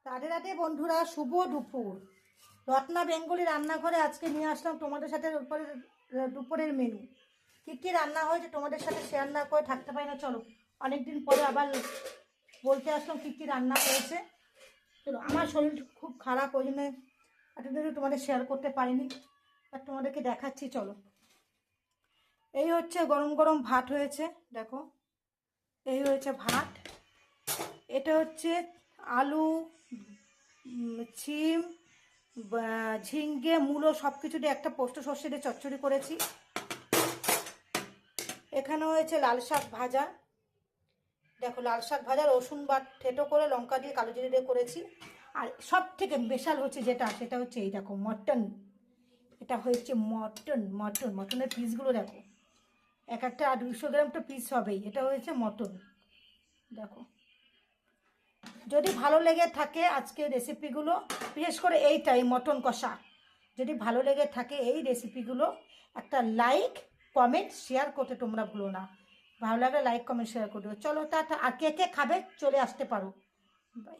রাধে রাধে বন্ধুরা, শুভ দুপুর। রত্না বেঙ্গলি রান্নাঘরে আজকে নিয়ে আসলাম তোমাদের সাথে দুপুরের মেনু। কী কী রান্না হয়েছে তোমাদের সাথে শেয়ার না করে থাকতে পারি না। চলো, অনেকদিন পরে আবার বলতে আসলাম কী কী রান্না হয়েছে। চলো, আমার শরীর খুব খারাপ, ওই জন্য এতদিন তোমাদের শেয়ার করতে পারিনি, আর তোমাদেরকে দেখাচ্ছি। চলো, এই হচ্ছে গরম গরম ভাত হয়েছে, দেখো এই হয়েছে ভাত। এটা হচ্ছে আলু, শিম, ঝিঙ্গে, মূলো সব কিছু দিয়ে একটা পোস্ত সর্ষে দিয়ে চচ্চড়ি করেছি। এখানে হয়েছে লাল শাক ভাজা, দেখো লাল শাক ভাজা রসুন থেতো করে লঙ্কা দিয়ে কালো জিরে দিয়ে করেছি। আর সব থেকে স্পেশাল হচ্ছে সেটা হচ্ছে এই দেখো মটন। এটা হয়েছে মটনের পিসগুলো দেখো, এক একটা 200 গ্রাম তো পিস হবেই। এটা হয়েছে মটন, দেখো। যদি ভালো লেগে থাকে আজকের রেসিপিগুলো, বিশেষ করে এইটাই মটন কষা, যদি ভালো লেগে থাকে এই রেসিপিগুলো, একটা লাইক কমেন্ট শেয়ার করতে তোমরা ভুলো না। ভালো লাগলে লাইক কমেন্ট শেয়ার করে দেবো। চলো টাটা। আর কে কে খাবে চলে আসতে পারো। বাই।